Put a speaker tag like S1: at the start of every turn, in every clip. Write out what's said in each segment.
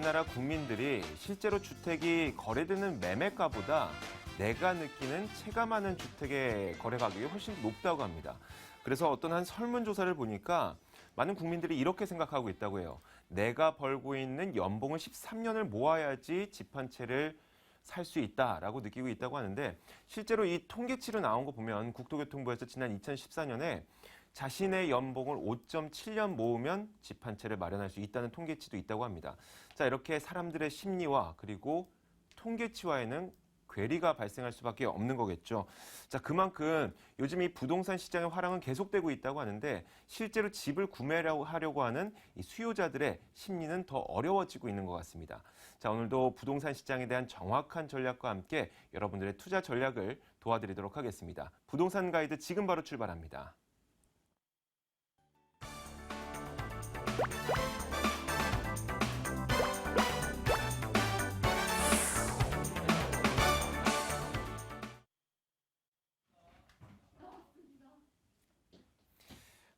S1: 우리나라 국민들이 실제로 주택이 거래되는 매매가보다 내가 느끼는 체감하는 주택의 거래 가격이 훨씬 높다고 합니다. 그래서 어떤 한 설문조사를 보니까 많은 국민들이 이렇게 생각하고 있다고 해요. 내가 벌고 있는 연봉을 13년을 모아야지 집 한 채를 살 수 있다라고 느끼고 있다고 하는데, 실제로 이 통계치로 나온 거 보면 국토교통부에서 지난 2014년에 자신의 연봉을 5.7년 모으면 집 한 채를 마련할 수 있다는 통계치도 있다고 합니다. 자, 이렇게 사람들의 심리와 그리고 통계치와에는 괴리가 발생할 수밖에 없는 거겠죠. 자, 그만큼 요즘 이 부동산 시장의 화랑은 계속되고 있다고 하는데, 실제로 집을 구매하려고 하는 이 수요자들의 심리는 더 어려워지고 있는 것 같습니다. 자, 오늘도 부동산 시장에 대한 정확한 전략과 함께 여러분들의 투자 전략을 도와드리도록 하겠습니다. 부동산 가이드 지금 바로 출발합니다.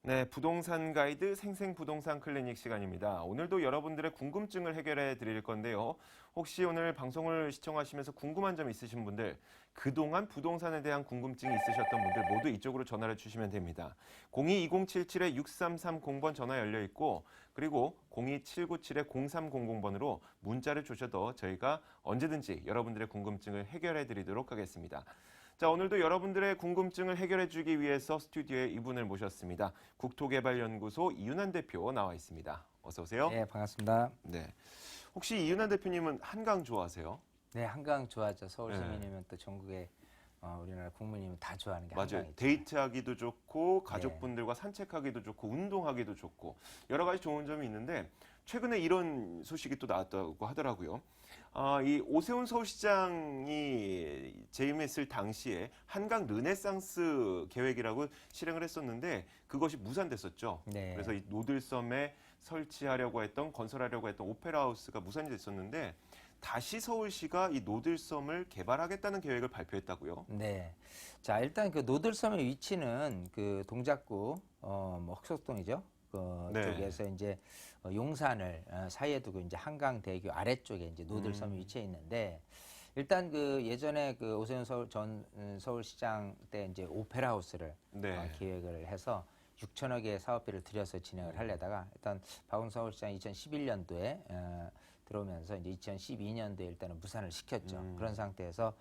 S1: 네, 부동산 가이드 생생부동산 클리닉 시간입니다. 오늘도 여러분들의 궁금증을 해결해 드릴 건데요. 혹시 오늘 방송을 시청하시면서 궁금한 점 있으신 분들, 그동안 부동산에 대한 궁금증이 있으셨던 분들 모두 이쪽으로 전화를 주시면 됩니다. 02-2077-6330번 전화 열려 있고, 그리고 02-797-0300번으로 문자를 주셔도 저희가 언제든지 여러분들의 궁금증을 해결해 드리도록 하겠습니다. 자, 오늘도 여러분들의 궁금증을 해결해 주기 위해서 스튜디오에 이분을 모셨습니다. 국토개발연구소 이윤환 대표 나와 있습니다. 어서 오세요.
S2: 네, 반갑습니다.
S1: 네. 혹시 이윤환 대표님은 한강 좋아하세요?
S2: 네, 한강 좋아하죠. 서울 시민이면 또 전국의 우리나라 국민이면 다 좋아하는 게
S1: 맞아요.
S2: 한강이죠.
S1: 데이트하기도 좋고 가족분들과 산책하기도 좋고 운동하기도 좋고 여러 가지 좋은 점이 있는데, 최근에 이런 소식이 또 나왔다고 하더라고요. 이 오세훈 서울시장이 재임했을 당시에 한강 르네상스 계획이라고 실행을 했었는데 그것이 무산됐었죠.
S2: 네.
S1: 그래서 이 노들섬에 설치하려고 했던, 건설하려고 했던 오페라 하우스가 무산이 됐었는데, 다시 서울시가 이 노들섬을 개발하겠다는 계획을 발표했다고요.
S2: 네. 자, 일단 그 노들섬의 위치는 그 동작구 흑석동이죠. 그
S1: 네.
S2: 쪽에서 이제 용산을 사이에 두고 이제 한강대교 아래쪽에 이제 노들섬이 위치해 있는데, 일단 그 예전에 그 오세훈 전 서울시장 때 이제 오페라 하우스를
S1: 네.
S2: 기획을 해서 6천억의 사업비를 들여서 진행을 하려다가 일단 박원순 서울시장이 2011년도에 들어오면서 이제 2012년도에 일단은 무산을 시켰죠. 그런 상태에서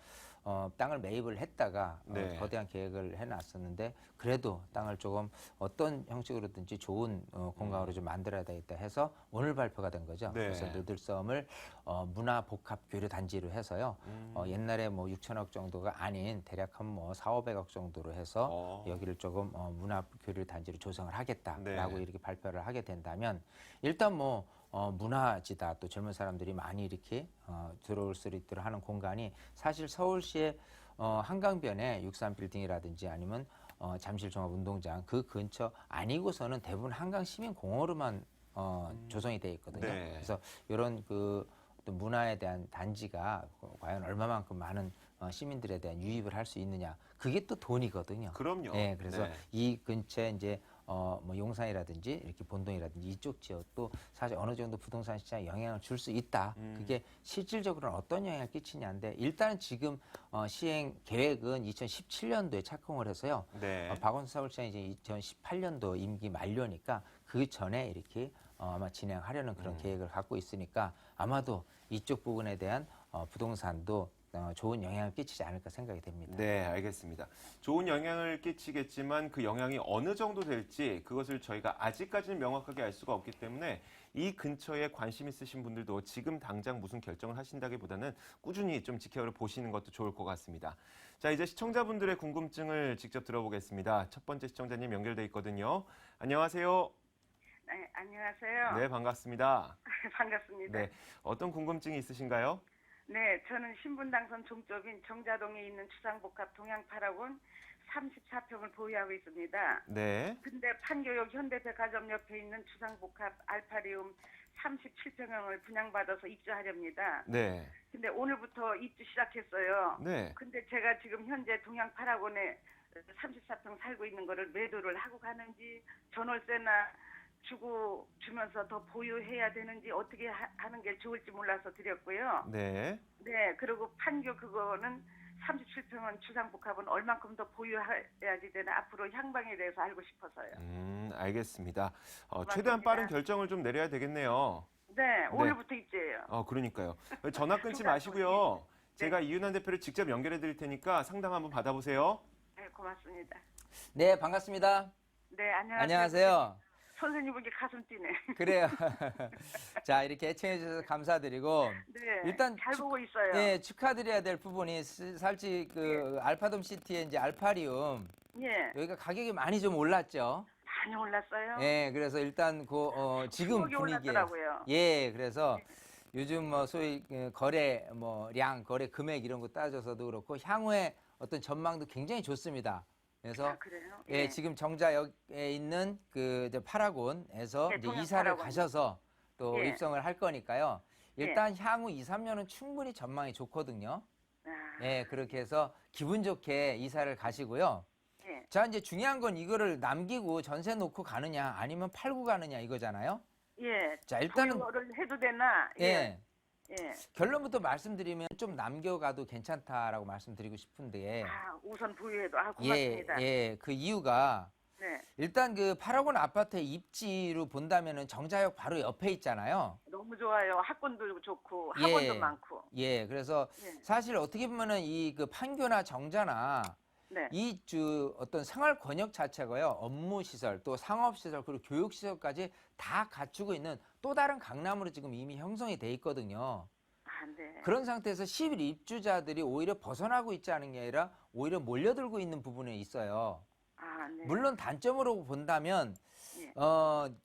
S2: 땅을 매입을 했다가
S1: 네.
S2: 거대한 계획을 해놨었는데, 그래도 땅을 조금 어떤 형식으로든지 좋은 공간으로 좀 만들어야 되겠다 해서 오늘 발표가 된 거죠.
S1: 네.
S2: 그래서 노들섬을 문화복합교류단지로 해서요. 옛날에 뭐 6천억 정도가 아닌 대략 한 뭐 4,500억 정도로 해서 여기를 조금 문화교류단지로 조성을 하겠다라고
S1: 네.
S2: 이렇게 발표를 하게 된다면, 일단 뭐 문화지다, 또 젊은 사람들이 많이 이렇게 들어올 수 있도록 하는 공간이 사실 서울시의 한강변에 63빌딩이라든지 아니면 잠실종합운동장 그 근처 아니고서는 대부분 한강시민공원으로만 조성이 되어 있거든요.
S1: 네.
S2: 그래서 이런 그 어떤 문화에 대한 단지가 과연 얼마만큼 많은 시민들에 대한 유입을 할 수 있느냐, 그게 또 돈이거든요.
S1: 그럼요.
S2: 네, 그래서
S1: 네.
S2: 이 근처에 이제 뭐 용산이라든지 이렇게 본동이라든지 이쪽 지역도 사실 어느 정도 부동산 시장에 영향을 줄 수 있다. 그게 실질적으로는 어떤 영향을 끼치냐인데, 일단은 지금 시행 계획은 2017년도에 착공을 해서요.
S1: 네.
S2: 박원순 서울시장이 이제 2018년도 임기 만료니까 그 전에 이렇게 아마 진행하려는 그런 계획을 갖고 있으니까 아마도 이쪽 부분에 대한 부동산도 좋은 영향을 끼치지 않을까 생각이 됩니다.
S1: 네, 알겠습니다. 좋은 영향을 끼치겠지만 그 영향이 어느 정도 될지 그것을 저희가 아직까지는 명확하게 알 수가 없기 때문에, 이 근처에 관심 있으신 분들도 지금 당장 무슨 결정을 하신다기보다는 꾸준히 좀 지켜보시는 것도 좋을 것 같습니다. 자, 이제 시청자분들의 궁금증을 직접 들어보겠습니다. 첫 번째 시청자님 연결돼 있거든요. 안녕하세요.
S3: 네, 안녕하세요.
S1: 네, 반갑습니다.
S3: 반갑습니다.
S1: 네, 어떤 궁금증이 있으신가요?
S3: 네, 저는 신분당선 종점인 정자동에 있는 주상복합 동양파라곤 34평을 보유하고 있습니다.
S1: 네.
S3: 근데 판교역 현대백화점 옆에 있는 주상복합 알파리움 37평형을 분양받아서 입주하렵니다.
S1: 네.
S3: 근데 오늘부터 입주 시작했어요.
S1: 네.
S3: 근데 제가 지금 현재 동양파라곤에 34평 살고 있는 거를 매도를 하고 가는지, 전월세나 주면서 더 보유해야 되는지 어떻게 하는 게 좋을지 몰라서 드렸고요.
S1: 네.
S3: 네, 그리고 판교 그거는 37평은 주상복합은 얼만큼 더 보유해야지 되나 앞으로 향방에 대해서 알고 싶어서요.
S1: 알겠습니다.
S3: 고맙습니다.
S1: 최대한 빠른 결정을 좀 내려야 되겠네요.
S3: 네, 오늘부터 입주해요.
S1: 그러니까요. 전화 끊지 마시고요. 제가 이윤환 대표를 직접 연결해 드릴 테니까 상담 한번 받아보세요.
S3: 네, 고맙습니다.
S2: 네, 반갑습니다.
S3: 네, 안녕하세요.
S2: 안녕하세요.
S3: 선생님 보기 가슴 뛰네.
S2: 그래요. 자, 이렇게 애청해 주셔서 감사드리고
S3: 네,
S2: 일단
S3: 잘 보고 있어요.
S2: 네, 축하드려야 될 부분이 살짝 그 알파돔 시티의 이제 알파리움
S3: 예,
S2: 여기가 가격이 많이 좀 올랐죠.
S3: 많이 올랐어요.
S2: 예, 그래서 일단 지금
S3: 10억이
S2: 분위기에
S3: 올랐더라고요.
S2: 예, 그래서 요즘 소위 거래 거래 금액 이런 거 따져서도 그렇고 향후에 어떤 전망도 굉장히 좋습니다. 그래서
S3: 아, 그래요?
S2: 예, 지금 정자역에 있는 그 이제 파라곤에서
S3: 네,
S2: 이제
S3: 동양
S2: 이사를
S3: 파라곤.
S2: 가셔서 또
S3: 예.
S2: 입성을 할 거니까요. 일단 향후 2, 3년은 충분히 전망이 좋거든요.
S3: 아,
S2: 예, 그렇게 해서 기분 좋게 이사를 가시고요.
S3: 예.
S2: 자, 이제 중요한 건 이거를 남기고 전세 놓고 가느냐 아니면 팔고 가느냐 이거잖아요.
S3: 예.
S2: 자, 일단은
S3: 보유를 해도 되나?
S2: 예.
S3: 예.
S2: 결론부터 말씀드리면 좀 남겨가도 괜찮다라고 말씀드리고 싶은데
S3: 아, 우선 보유해도
S2: 예,
S3: 고맙습니다.
S2: 예, 그 이유가
S3: 네.
S2: 일단 그 파라곤 아파트의 입지로 본다면은 정자역 바로 옆에 있잖아요.
S3: 너무 좋아요. 학군도 좋고
S2: 예.
S3: 학원도 많고.
S2: 예, 그래서
S3: 예.
S2: 사실 어떻게 보면은 이 그 판교나 정자나
S3: 네.
S2: 이 어떤 생활 권역 자체가요, 업무 시설, 또 상업 시설, 그리고 교육 시설까지 다 갖추고 있는 또 다른 강남으로 지금 이미 형성이 돼 있거든요.
S3: 아, 네.
S2: 그런 상태에서 11 입주자들이 오히려 벗어나고 있지 않은 게 아니라 오히려 몰려들고 있는 부분에 있어요.
S3: 아, 네.
S2: 물론 단점으로 본다면
S3: 예.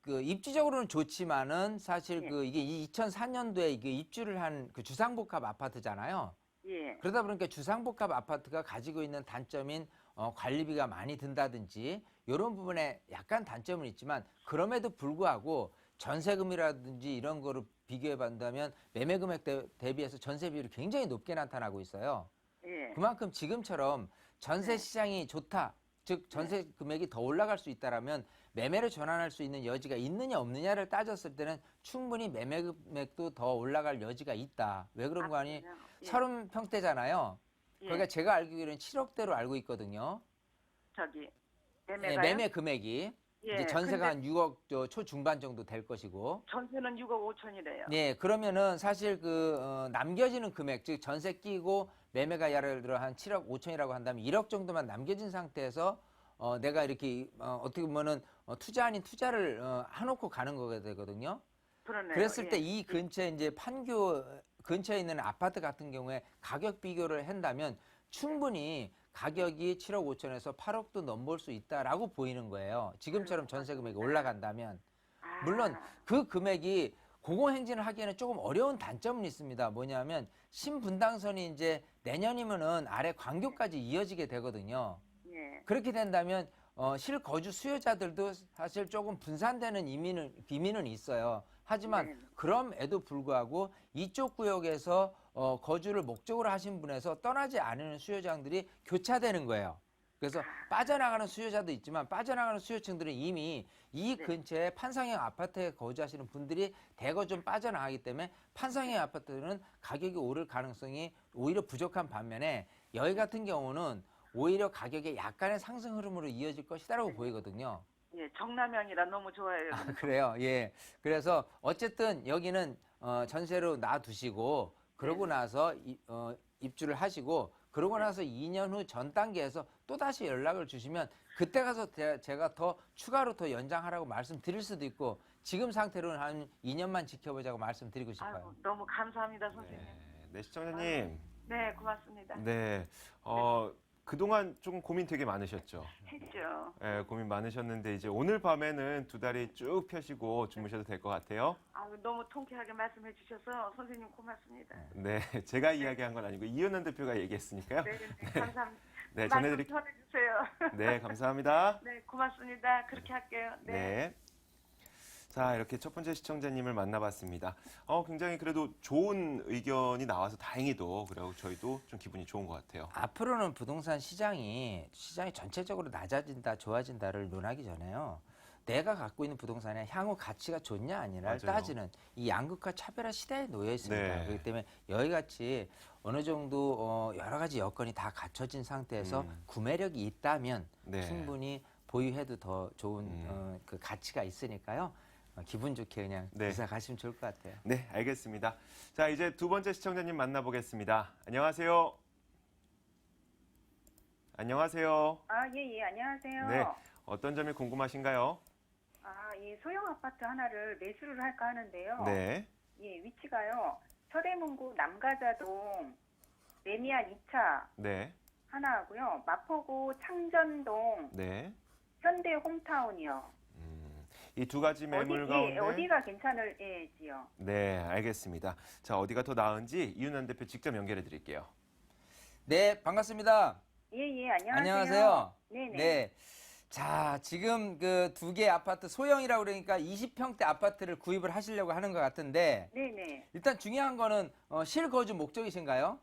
S2: 그 입지적으로는 좋지만은 사실
S3: 예.
S2: 그 이게 2004년도에 이게 입주를 한 그 주상복합 아파트잖아요.
S3: 예.
S2: 그러다 보니까 주상복합 아파트가 가지고 있는 단점인 관리비가 많이 든다든지 이런 부분에 약간 단점은 있지만 그럼에도 불구하고 전세금이라든지 이런 거를 비교해 본다면 매매 금액 대비해서 전세 비율이 굉장히 높게 나타나고 있어요.
S3: 예.
S2: 그만큼 지금처럼 전세
S3: 네.
S2: 시장이 좋다. 즉 전세 금액이 더 올라갈 수 있다라면 매매를 전환할 수 있는 여지가 있느냐 없느냐를 따졌을 때는 충분히 매매 금액도 더 올라갈 여지가 있다. 왜 그런 거 아니?
S3: 그래요? 예.
S2: 30평대잖아요.
S3: 예.
S2: 그러니까 제가 알기로는 7억대로 알고 있거든요.
S3: 저기
S2: 예,
S3: 매매가요?
S2: 매매 금액이
S3: 예.
S2: 이제 전세가
S3: 근데
S2: 한 6억 초중반 정도 될 것이고.
S3: 전세는 6억 5천이래요.
S2: 네, 그러면은 사실 남겨지는 금액, 즉 전세 끼고 매매가 예를 들어 한 7억 5천이라고 한다면 1억 정도만 남겨진 상태에서 내가 이렇게 어떻게 보면은 투자 아닌 투자를 해놓고 가는 거가 되거든요.
S3: 그러네요.
S2: 그랬을
S3: 예.
S2: 때 이 근처에 이제 판교 근처에 있는 아파트 같은 경우에 가격 비교를 한다면 충분히 가격이 7억 5천에서 8억도 넘볼 수 있다라고 보이는 거예요. 지금처럼 전세 금액이 올라간다면.
S3: 아,
S2: 물론 그 금액이 공공행진을 하기에는 조금 어려운 단점은 있습니다. 뭐냐면 신분당선이 이제 내년이면은 아래 광교까지 이어지게 되거든요.
S3: 예.
S2: 그렇게 된다면 실거주 수요자들도 사실 조금 분산되는 비밀은 있어요. 하지만
S3: 네.
S2: 그럼에도 불구하고 이쪽 구역에서 거주를 목적으로 하신 분에서 떠나지 않는 수요자들이 교차되는 거예요. 그래서 빠져나가는 수요자도 있지만 빠져나가는 수요층들은 이미 이
S3: 네.
S2: 근처에 판상형 아파트에 거주하시는 분들이 대거 좀 빠져나가기 때문에 판상형 아파트는 가격이 오를 가능성이 오히려 부족한 반면에 여기 같은 경우는 오히려 가격의 약간의 상승 흐름으로 이어질 것이다라고 보이거든요.
S3: 예, 정남향이라 너무 좋아요.
S2: 아, 그래요. 예. 그래서 어쨌든 여기는 전세로 놔두시고 그러고 나서 입주를 하시고 그러고 나서 2년 후 전 단계에서 또 다시 연락을 주시면 그때 가서 제가 더 추가로 더 연장하라고 말씀드릴 수도 있고 지금 상태로는 한 2년만 지켜보자고 말씀드리고 싶어요.
S3: 아이고, 너무 감사합니다, 선생님.
S1: 네, 시청자님.
S3: 네, 고맙습니다.
S1: 네. 그동안 좀 고민 되게 많으셨죠?
S3: 했죠.
S1: 예, 고민 많으셨는데 이제 오늘 밤에는 두 다리 쭉 펴시고 주무셔도 될 것 같아요.
S3: 아유, 너무 통쾌하게 말씀해 주셔서 선생님 고맙습니다.
S1: 네, 제가 이야기한 건 아니고 이윤환 대표가 얘기했으니까요.
S3: 네, 네, 감사합니다.
S1: 네,
S3: 말씀
S1: 전해드릴게요.
S3: 전해주세요.
S1: 네, 감사합니다.
S3: 네, 고맙습니다. 그렇게 할게요. 네.
S1: 네. 자, 이렇게 첫 번째 시청자님을 만나봤습니다. 굉장히 그래도 좋은 의견이 나와서 다행히도 그리고 저희도 좀 기분이 좋은 것 같아요.
S2: 앞으로는 부동산 시장이 전체적으로 낮아진다, 좋아진다를 논하기 전에요. 내가 갖고 있는 부동산의 향후 가치가 좋냐 아니냐를
S1: 맞아요.
S2: 따지는 이 양극화 차별화 시대에 놓여 있습니다.
S1: 네.
S2: 그렇기 때문에 여기같이 어느 정도 여러 가지 여건이 다 갖춰진 상태에서 구매력이 있다면
S1: 네.
S2: 충분히 보유해도 더 좋은 그 가치가 있으니까요. 기분 좋게 그냥
S1: 네.
S2: 이사 가시면 좋을 것 같아요.
S1: 네, 알겠습니다. 자, 이제 두 번째 시청자님 만나보겠습니다. 안녕하세요. 안녕하세요.
S3: 예, 안녕하세요.
S1: 네, 어떤 점이 궁금하신가요?
S3: 예, 소형 아파트 하나를 매수를 할까 하는데요.
S1: 네,
S3: 예, 위치가요. 서대문구 남가자동 레미안 2차
S1: 네,
S3: 하나 하고요. 마포구 창전동
S1: 네.
S3: 현대 홈타운이요.
S1: 이 두 가지 매물 가운데
S3: 어디가 괜찮을지요?
S1: 네, 알겠습니다. 자, 어디가 더 나은지 이윤환 대표 직접 연결해 드릴게요.
S2: 네, 반갑습니다.
S3: 예, 안녕하세요.
S2: 안녕하세요.
S3: 네네.
S2: 네. 자, 지금 그 두 개 아파트 소형이라고 그러니까 20평대 아파트를 구입을 하시려고 하는 것 같은데
S3: 네네.
S2: 일단 중요한 거는 실거주 목적이신가요?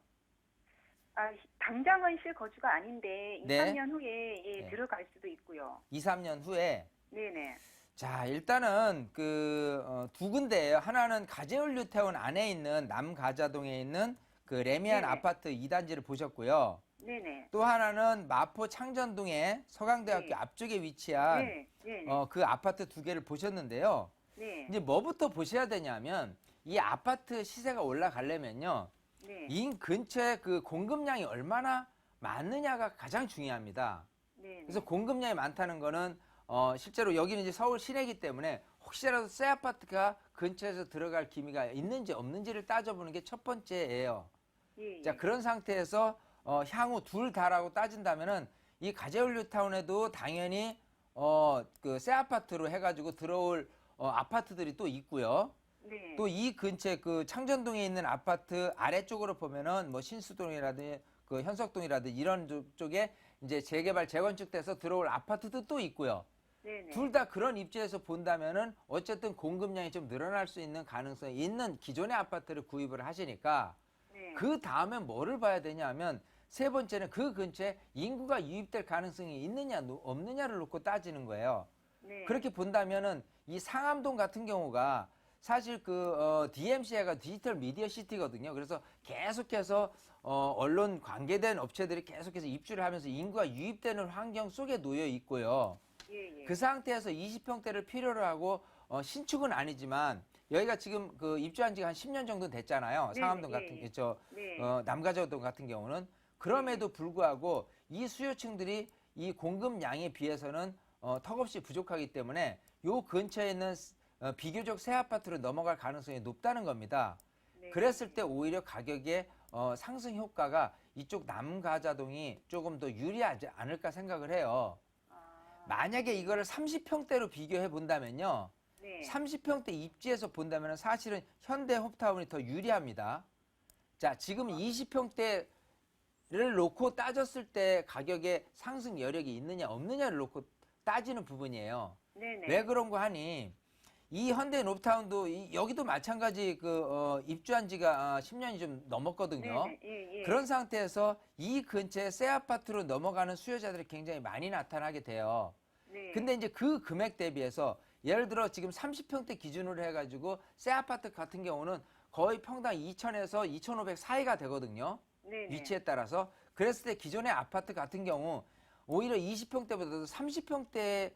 S3: 당장은 실거주가 아닌데 2,
S2: 네.
S3: 3년 후에
S2: 네.
S3: 들어갈 수도 있고요.
S2: 2, 3년 후에.
S3: 네네.
S2: 자, 일단은 두 군데예요. 하나는 가재울류태원 안에 있는 남가자동에 있는 그 레미안
S3: 네네.
S2: 아파트 2단지를 보셨고요.
S3: 네네.
S2: 또 하나는 마포 창전동에 서강대학교
S3: 네.
S2: 앞쪽에 위치한
S3: 네.
S2: 그 아파트 두 개를 보셨는데요.
S3: 네.
S2: 이제 뭐부터 보셔야 되냐면 이 아파트 시세가 올라가려면요.
S3: 네.
S2: 이 근처에 그 공급량이 얼마나 많느냐가 가장 중요합니다.
S3: 네.
S2: 그래서 공급량이 많다는 거는 실제로 여기는 이제 서울 시내이기 때문에 혹시라도 새 아파트가 근처에서 들어갈 기미가 있는지 없는지를 따져보는 게 첫 번째예요.
S3: 예.
S2: 자, 그런 상태에서 향후 둘 다라고 따진다면은 이 가재울류타운에도 당연히 그 새 아파트로 해가지고 들어올 아파트들이 또 있고요.
S3: 네.
S2: 또 이 근처에 그 창전동에 있는 아파트 아래쪽으로 보면은 뭐 신수동이라든지 그 현석동이라든지 이런 쪽에 이제 재개발 재건축돼서 들어올 아파트도 또 있고요.
S3: 네네.
S2: 둘 다 그런 입지에서 본다면은 어쨌든 공급량이 좀 늘어날 수 있는 가능성이 있는 기존의 아파트를 구입을 하시니까
S3: 네.
S2: 그 다음에 뭐를 봐야 되냐면 세 번째는 그 근처에 인구가 유입될 가능성이 있느냐 없느냐를 놓고 따지는 거예요.
S3: 네.
S2: 그렇게 본다면은 이 상암동 같은 경우가 사실 DMC가 디지털 미디어 시티거든요. 그래서 계속해서 언론 관계된 업체들이 계속해서 입주를 하면서 인구가 유입되는 환경 속에 놓여 있고요.
S3: 예.
S2: 그 상태에서 20평대를 필요로 하고 신축은 아니지만 여기가 지금 그 입주한 지가 한 10년 정도 됐잖아요.
S3: 네,
S2: 상암동
S3: 예,
S2: 같은
S3: 예.
S2: 저
S3: 네.
S2: 남가저동 같은 경우는 그럼에도 불구하고 이 수요층들이 이 공급량에 비해서는 턱없이 부족하기 때문에 요 근처에 있는 비교적 새 아파트로 넘어갈 가능성이 높다는 겁니다.
S3: 네.
S2: 그랬을 때 오히려 가격의 상승 효과가 이쪽 남가자동이 조금 더 유리하지 않을까 생각을 해요. 만약에 이거를 30평대로 비교해 본다면요.
S3: 네.
S2: 30평대 입지에서 본다면 사실은 현대 홈타운이 더 유리합니다. 자, 지금 20평대를 놓고 따졌을 때 가격의 상승 여력이 있느냐 없느냐를 놓고 따지는 부분이에요.
S3: 네네.
S2: 왜 그런 거 하니? 이 현대 롭타운도 여기도 마찬가지 입주한 지가 10년이 좀 넘었거든요.
S3: 예.
S2: 그런 상태에서 이 근처에 새 아파트로 넘어가는 수요자들이 굉장히 많이 나타나게 돼요.
S3: 네.
S2: 근데 이제 그 금액 대비해서 예를 들어 지금 30평대 기준으로 해가지고 새 아파트 같은 경우는 거의 평당 2,000에서 2,500 사이가 되거든요.
S3: 네네.
S2: 위치에 따라서. 그랬을 때 기존의 아파트 같은 경우 오히려 20평대보다도 30평대에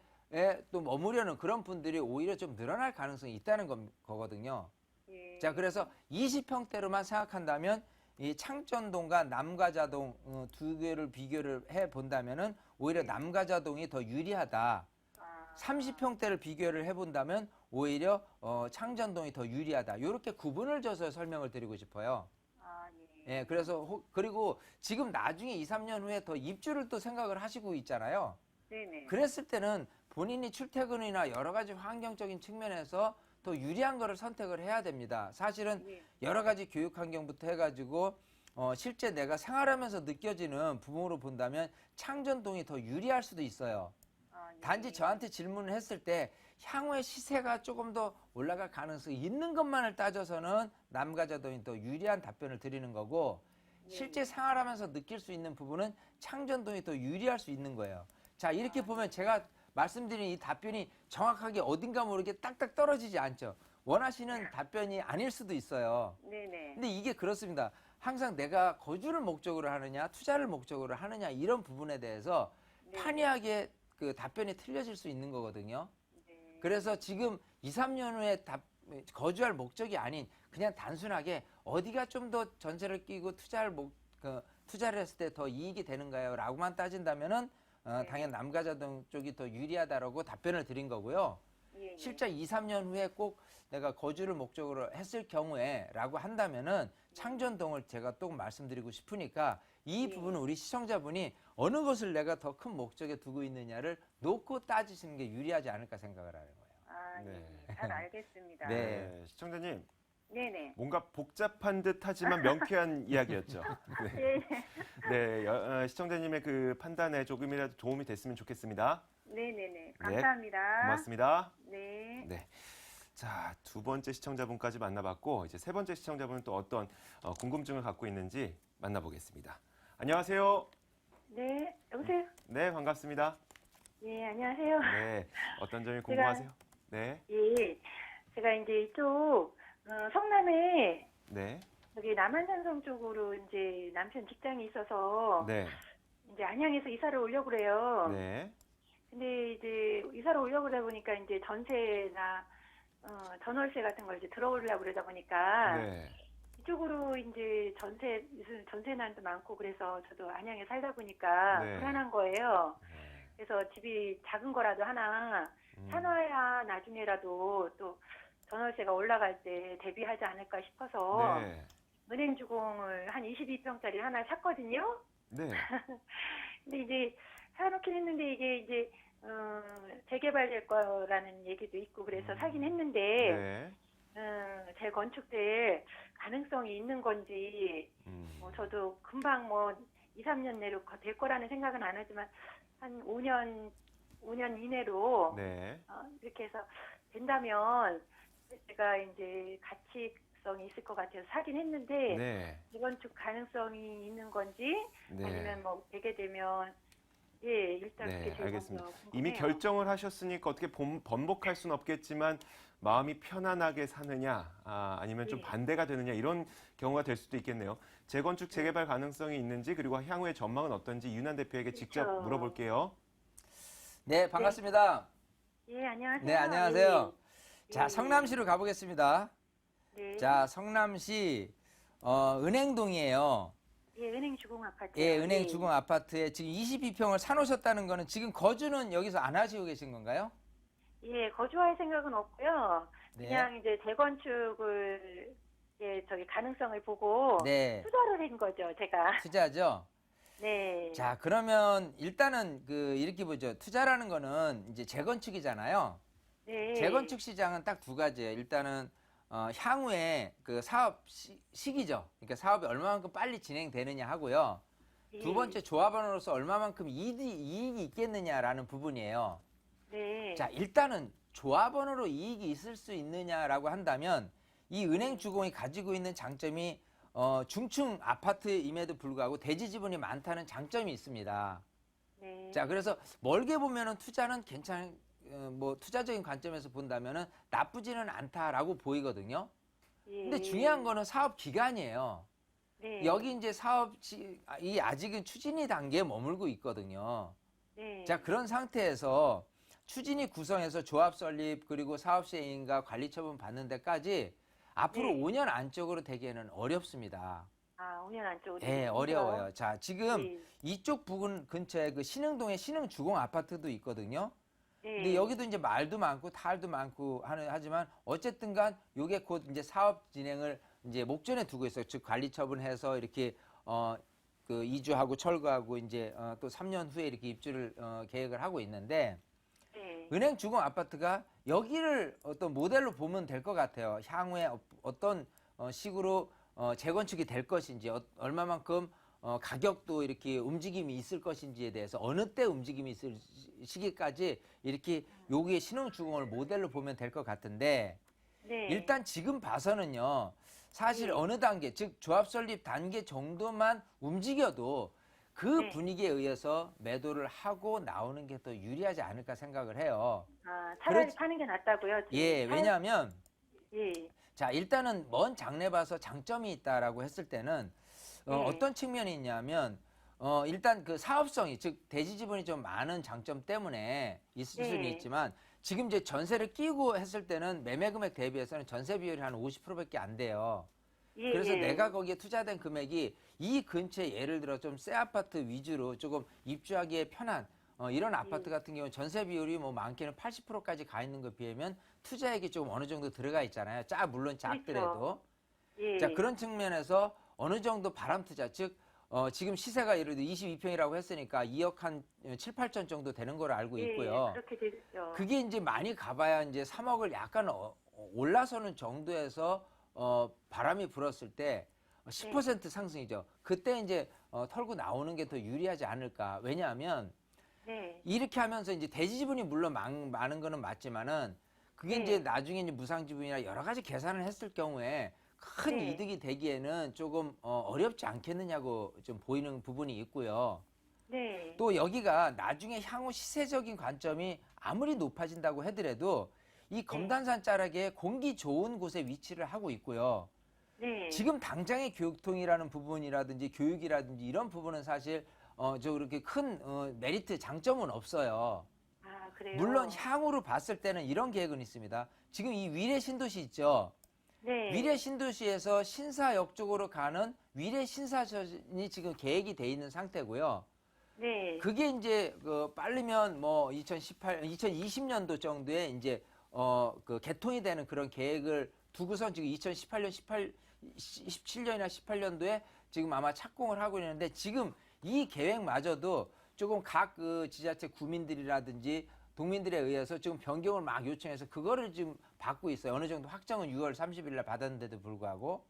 S2: 또 머무려는 그런 분들이 오히려 좀 늘어날 가능성이 있다는 거거든요.
S3: 예.
S2: 자, 그래서 20평대로만 생각한다면 이 창전동과 남가자동 두 개를 비교를 해 본다면은 오히려 남가자동이 더 유리하다. 30평대를 비교를 해 본다면 오히려 창전동이 더 유리하다. 이렇게 구분을 져서 설명을 드리고 싶어요.
S3: 예.
S2: 예, 그래서 그리고 지금 나중에 2, 3년 후에 더 입주를 또 생각을 하시고 있잖아요.
S3: 네네.
S2: 그랬을 때는 본인이 출퇴근이나 여러 가지 환경적인 측면에서 더 유리한 거를 선택을 해야 됩니다. 사실은
S3: 예.
S2: 여러 가지 교육 환경부터 해가지고 실제 내가 생활하면서 느껴지는 부분으로 본다면 창전동이 더 유리할 수도 있어요.
S3: 예.
S2: 단지 저한테 질문을 했을 때 향후의 시세가 조금 더 올라갈 가능성이 있는 것만을 따져서는 남가자동이 더 유리한 답변을 드리는 거고 실제 생활하면서 느낄 수 있는 부분은 창전동이 더 유리할 수 있는 거예요. 자, 이렇게 보면 제가 말씀드린 이 답변이 정확하게 어딘가 모르게 딱딱 떨어지지 않죠. 원하시는 답변이 아닐 수도 있어요.
S3: 네네.
S2: 근데 이게 그렇습니다. 항상 내가 거주를 목적으로 하느냐, 투자를 목적으로 하느냐 이런 부분에 대해서
S3: 네.
S2: 판이하게 그 답변이 틀려질 수 있는 거거든요.
S3: 네.
S2: 그래서 지금 2, 3년 후에 거주할 목적이 아닌 그냥 단순하게 어디가 좀 더 전세를 끼고 투자를 했을 때 더 이익이 되는가요? 라고만 따진다면은
S3: 네.
S2: 당연 남가자동 쪽이 더 유리하다라고 답변을 드린 거고요.
S3: 예, 예.
S2: 실제 2, 3년 후에 꼭 내가 거주를 목적으로 했을 경우에라고 한다면은 창전동을 제가 또 말씀드리고 싶으니까 이
S3: 예.
S2: 부분은 우리 시청자분이 어느 것을 내가 더 큰 목적에 두고 있느냐를 놓고 따지시는 게 유리하지 않을까 생각을 하는 거예요.
S3: 아,
S1: 네.
S3: 예. 잘 알겠습니다.
S2: 네.
S1: 네, 시청자님
S3: 네네.
S1: 뭔가 복잡한 듯하지만 명쾌한 이야기였죠. 네.
S3: 예,
S1: 네, 시청자님의 그 판단에 조금이라도 도움이 됐으면 좋겠습니다.
S3: 네네네. 감사합니다.
S1: 고맙습니다.
S3: 네.
S1: 네. 자, 두 번째 시청자분까지 만나봤고 이제 세 번째 시청자분은 또 어떤 궁금증을 갖고 있는지 만나보겠습니다. 안녕하세요.
S4: 네, 여보세요?
S1: 네, 반갑습니다.
S4: 예, 안녕하세요.
S1: 네, 어떤 점이 궁금하세요? 네,
S4: 예, 제가 이제 이쪽, 성남에,
S1: 네,
S4: 여기 남한산성 쪽으로 이제 남편 직장이 있어서,
S1: 네,
S4: 이제 안양에서 이사를 오려고 그래요.
S1: 네,
S4: 근데 이제 이사를 오려고 그러다 보니까 이제 전세나, 전월세 같은 걸 이제 들어오려고 그러다 보니까,
S1: 네,
S4: 이쪽으로 이제 무슨 전세난도 많고 그래서 저도 안양에 살다 보니까
S1: 네.
S4: 불안한 거예요.
S1: 네.
S4: 그래서 집이 작은 거라도 하나 사놔야 나중에라도 또 전월세가 올라갈 때 대비하지 않을까 싶어서
S1: 네,
S4: 은행 주공을 한 22평짜리 하나 샀거든요.
S1: 네,
S4: 근데 이제 사놓긴 했는데 이게 이제 재개발될 거라는 얘기도 있고 그래서 사긴 했는데
S1: 네,
S4: 재건축될 가능성이 있는 건지 뭐 저도 금방 뭐 2, 3년 내로 될 거라는 생각은 안 하지만 한 5년 이내로
S1: 네,
S4: 이렇게 해서 된다면 제가 이제 가치성이 있을 것 같아서 사긴 했는데
S1: 네,
S4: 재건축 가능성이 있는 건지
S1: 네.
S4: 아니면 뭐 되게 되면 예 일단
S1: 네,
S4: 그게 제일
S1: 알겠습니다.
S4: 먼저 궁금해요.
S1: 이미 결정을 하셨으니까 어떻게 번복할 수는 없겠지만 마음이 편안하게 사느냐, 아니면 좀
S4: 네.
S1: 반대가 되느냐 이런 경우가 될 수도 있겠네요. 재건축 재개발 가능성이 있는지 그리고 향후의 전망은 어떤지 윤한 대표에게 직접
S4: 그렇죠.
S1: 물어볼게요.
S2: 네, 반갑습니다.
S4: 예 안녕하세요.
S2: 네, 안녕하세요.
S4: 예.
S2: 자, 성남시로 가보겠습니다.
S4: 네.
S2: 자, 성남시 은행동이에요.
S4: 예 은행 주공 아파트.
S2: 예, 은행 주공 아파트에 지금 22평을 사놓으셨다는 거는 지금 거주는 여기서 안 하시고 계신 건가요?
S4: 예 거주할 생각은 없고요.
S2: 네.
S4: 그냥 이제 재건축을 예 저기 가능성을 보고
S2: 네.
S4: 투자를 한 거죠 제가.
S2: 투자죠.
S4: 네.
S2: 자, 그러면 일단은 이렇게 보죠. 투자라는 거는 이제 재건축이잖아요.
S4: 네.
S2: 재건축 시장은 딱 두 가지예요. 일단은 향후에 그 사업 시기죠. 그러니까 사업이 얼마만큼 빨리 진행되느냐 하고요. 두
S4: 예.
S2: 번째 조합원으로서 얼마만큼 이익이 있겠느냐라는 부분이에요.
S4: 네.
S2: 자, 일단은 조합원으로 이익이 있을 수 있느냐라고 한다면 이 은행 주공이 가지고 있는 장점이 중층 아파트임에도 불구하고 대지 지분이 많다는 장점이 있습니다.
S4: 네.
S2: 자, 그래서 멀게 보면은 투자는 뭐 투자적인 관점에서 본다면은 나쁘지는 않다라고 보이거든요.
S4: 예.
S2: 근데 중요한 거는 사업 기간이에요.
S4: 네.
S2: 여기 이제 이 아직은 추진이 단계에 머물고 있거든요.
S4: 네.
S2: 자, 그런 상태에서 추진이 구성해서 조합 설립 그리고 사업시행인가 관리 처분 받는 데까지 앞으로
S4: 네.
S2: 5년 안쪽으로 되기에는 어렵습니다.
S4: 5년 안쪽으로.
S2: 네, 어려워요. 자, 지금
S4: 네.
S2: 이쪽 부근 근처에 그 신흥동에 신흥주공 아파트도 있거든요.
S4: 네.
S2: 근데 여기도 이제 말도 많고 탈도 많고 하지만 어쨌든간 요게 곧 이제 사업 진행을 이제 목전에 두고 있어요. 즉 관리 처분해서 이렇게 그 이주하고 철거하고 이제 또 3년 후에 이렇게 입주를 계획을 하고 있는데
S4: 네.
S2: 은행 주공 아파트가 여기를 어떤 모델로 보면 될 것 같아요. 향후에 어떤 식으로 재건축이 될 것인지 얼마만큼 가격도 이렇게 움직임이 있을 것인지에 대해서 어느 때 움직임이 있을 시기까지 이렇게 여기에 신흥주공을 모델로 보면 될 것 같은데
S4: 네.
S2: 일단 지금 봐서는요. 사실
S4: 네.
S2: 어느 단계 즉 조합 설립 단계 정도만 움직여도 그
S4: 네.
S2: 분위기에 의해서 매도를 하고 나오는 게 더 유리하지 않을까 생각을 해요.
S4: 아, 차라리
S2: 그렇지.
S4: 파는 게 낫다고요? 지금
S2: 예, 왜냐하면
S4: 예.
S2: 자, 일단은 먼 장래 봐서 장점이 있다라고 했을 때는
S4: 네.
S2: 어떤 측면이 있냐면 일단 그 사업성이 즉 대지 지분이 좀 많은 장점 때문에 있을
S4: 네.
S2: 수는 있지만 지금 이제 전세를 끼고 했을 때는 매매 금액 대비해서는 전세 비율이 한 50%밖에 안 돼요.
S4: 예,
S2: 그래서
S4: 예.
S2: 내가 거기에 투자된 금액이 이 근처에 예를 들어 좀 새 아파트 위주로 조금 입주하기에 편한 이런 아파트 같은 경우는 전세 비율이 뭐 많게는 80%까지 가 있는 것에 비하면 투자액이 조금 어느 정도 들어가 있잖아요. 물론 작더라도.
S4: 예.
S2: 자, 그런 측면에서 어느 정도 바람 투자, 즉 지금 시세가 예를 들어 22평이라고 했으니까 2억 한 7, 8천 정도 되는 걸로 알고
S4: 예,
S2: 있고요.
S4: 그렇게 되죠.
S2: 그게 이제 많이 가봐야 이제 3억을 약간 올라서는 정도에서 바람이 불었을 때 10% 상승이죠. 그때 이제 털고 나오는 게 더 유리하지 않을까. 왜냐하면
S4: 네.
S2: 이렇게 하면서 이제 대지 지분이 물론 많은 거는 맞지만은 그게
S4: 네.
S2: 이제 나중에 이제 무상 지분이나 여러 가지 계산을 했을 경우에 큰
S4: 네.
S2: 이득이 되기에는 조금 어렵지 않겠느냐고 좀 보이는 부분이 있고요.
S4: 네.
S2: 또 여기가 나중에 향후 시세적인 관점이 아무리 높아진다고 하더라도 이 검단산 자락에 공기 좋은 곳에 위치를 하고 있고요.
S4: 네.
S2: 지금 당장의 교통이라는 부분이라든지 교육이라든지 이런 부분은 사실 저 그렇게 큰 메리트 장점은 없어요.
S4: 아, 그래요?
S2: 물론 향후로 봤을 때는 이런 계획은 있습니다. 지금 이 위례 신도시 있죠.
S4: 네.
S2: 위례 신도시에서 신사역 쪽으로 가는 위례 신사선이 지금 계획이 돼 있는 상태고요.
S4: 네.
S2: 그게 이제 빠르면 뭐 2020년도 정도에 이제 그 개통이 되는 그런 계획을 두고선 지금 17년이나 18년도에 지금 아마 착공을 하고 있는데 지금 이 계획마저도 조금 각 그 지자체 구민들이라든지 동민들에 의해서 지금 변경을 막 요청해서 그거를 지금 받고 있어요. 어느 정도 확정은 6월 30일 날 받았는데도 불구하고.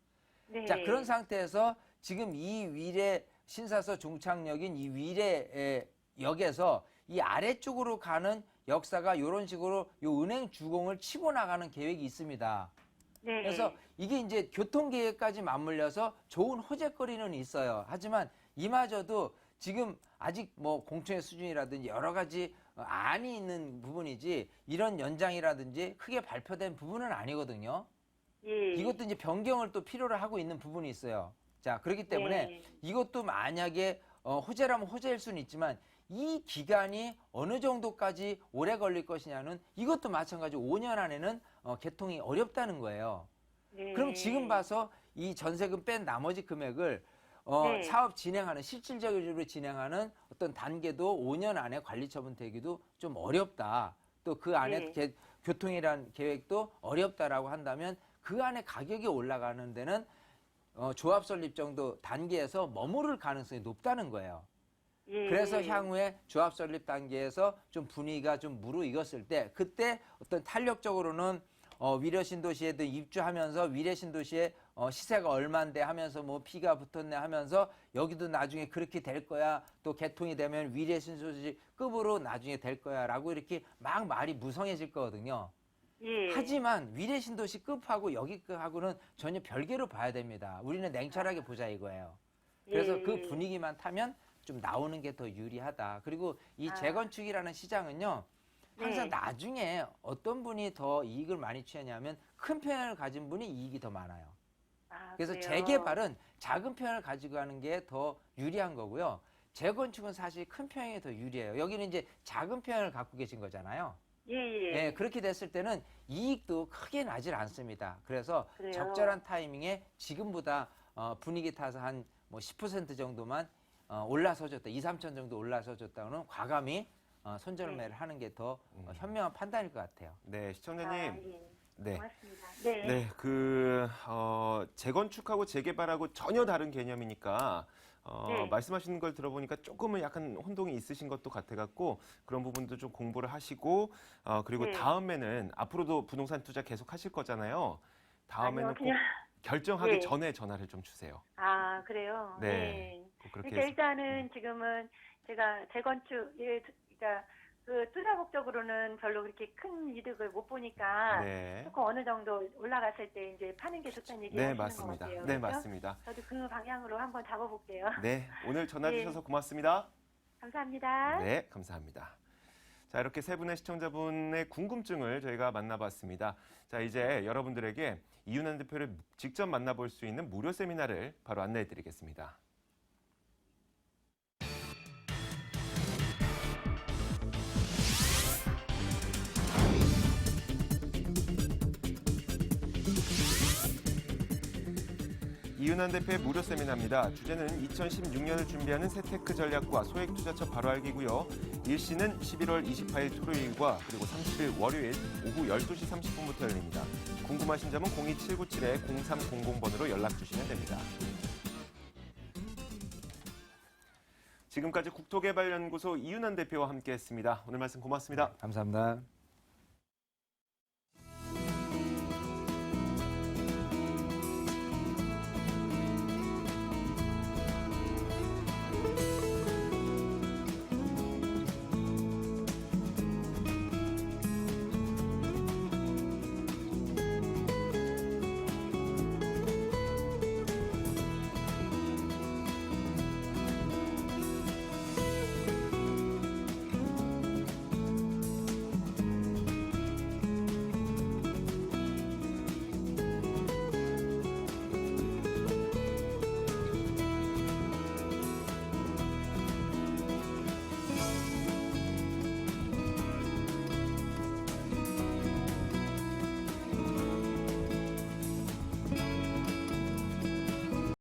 S4: 네.
S2: 자, 그런 상태에서 지금 이 위례 신사서 종착역인 이 위례 역에서 이 아래쪽으로 가는 역사가 이런 식으로 요 은행 주공을 치고 나가는 계획이 있습니다.
S4: 네.
S2: 그래서 이게 이제 교통 계획까지 맞물려서 좋은 호재거리는 있어요. 하지만 이마저도 지금 아직 뭐 공청회 수준이라든지 여러 가지 안이 있는 부분이지 이런 연장이라든지 크게 발표된 부분은 아니거든요.
S4: 예.
S2: 이것도 이제 변경을 또 필요로 하고 있는 부분이 있어요. 자, 그렇기 때문에
S4: 네.
S2: 이것도 만약에 호재라면 호재일 수는 있지만 이 기간이 어느 정도까지 오래 걸릴 것이냐는 이것도 마찬가지로 5년 안에는 개통이 어렵다는 거예요.
S4: 네.
S2: 그럼 지금 봐서 이 전세금 뺀 나머지 금액을
S4: 네.
S2: 사업 진행하는 실질적으로 진행하는 어떤 단계도 5년 안에 관리 처분 되기도 좀 어렵다. 또 그 안에
S4: 네.
S2: 교통이란 계획도 어렵다라고 한다면 그 안에 가격이 올라가는 데는 조합 설립 정도 단계에서 머무를 가능성이 높다는 거예요.
S4: 예.
S2: 그래서 향후에 조합 설립 단계에서 좀 분위기가 좀 무르익었을 때 그때 어떤 탄력적으로는 위례 신도시에도 입주하면서 위례 신도시에 시세가 얼만데 하면서 뭐 피가 붙었네 하면서 여기도 나중에 그렇게 될 거야. 또 개통이 되면 위례 신도시 급으로 나중에 될 거야라고 이렇게 막 말이 무성해질 거거든요.
S4: 예.
S2: 하지만 위례 신도시 급하고 여기 급하고는 전혀 별개로 봐야 됩니다. 우리는 냉철하게 보자 이거예요. 그래서
S4: 예.
S2: 그 분위기만 타면 좀 나오는 게 더 유리하다. 그리고 이 재건축이라는 시장은요. 항상
S4: 네.
S2: 나중에 어떤 분이 더 이익을 많이 취하냐면 큰 편을 가진 분이 이익이 더 많아요.
S4: 아,
S2: 그래서
S4: 그래요?
S2: 재개발은 작은 편을 가지고 가는 게 더 유리한 거고요. 재건축은 사실 큰 편이 더 유리해요. 여기는 이제 작은 편을 갖고 계신 거잖아요.
S4: 예, 예.
S2: 예, 그렇게 됐을 때는 이익도 크게 나질 않습니다. 그래서
S4: 그래요?
S2: 적절한 타이밍에 지금보다 분위기 타서 한 뭐 10% 정도만 올라서줬다, 2, 3천 정도 올라서줬다고는 과감히 손절매를 하는 게 더 현명한 판단일 것 같아요.
S1: 네,
S4: 아,
S1: 시청자님.
S4: 예.
S1: 네.
S4: 고맙습니다. 네.
S1: 네, 재건축하고 재개발하고 전혀 다른 개념이니까,
S4: 네.
S1: 말씀하시는 걸 들어보니까 조금은 약간 혼동이 있으신 것도 같아갖고, 그런 부분도 좀 공부를 하시고, 그리고
S4: 네.
S1: 다음에는 앞으로도 부동산 투자 계속 하실 거잖아요. 다음에는
S4: 아니요, 그냥
S1: 결정하기
S4: 네.
S1: 전에 전화를 좀 주세요.
S4: 아, 그래요?
S1: 네. 꼭 그렇게
S4: 그러니까 일단은 지금은 제가 재건축, 그러니까 그 투자 목적으로는 별로 그렇게 큰 이득을 못 보니까
S1: 네.
S4: 조금 어느 정도 올라갔을 때 이제 파는 게 좋다는 얘기
S1: 네,
S4: 하시는 것
S1: 맞습니다.
S4: 같아요.
S1: 네,
S4: 그렇죠?
S1: 맞습니다.
S4: 저도 그 방향으로 한번 잡아볼게요.
S1: 네, 오늘 전화
S4: 네.
S1: 주셔서 고맙습니다.
S4: 감사합니다.
S1: 네, 감사합니다. 자, 이렇게 세 분의 시청자분의 궁금증을 저희가 만나봤습니다. 자, 이제 여러분들에게 이윤환 대표를 직접 만나볼 수 있는 무료 세미나를 바로 안내해드리겠습니다. 이윤환 대표의 무료 세미나입니다. 주제는 2016년을 준비하는 세테크 전략과 소액투자처 바로 알기고요. 일시는 11월 28일 토요일과 그리고 30일 월요일 오후 12시 30분부터 열립니다. 궁금하신 점은 02797-0300번으로 연락 주시면 됩니다. 지금까지 국토개발연구소 이윤환 대표와 함께했습니다. 오늘 말씀 고맙습니다.
S2: 감사합니다.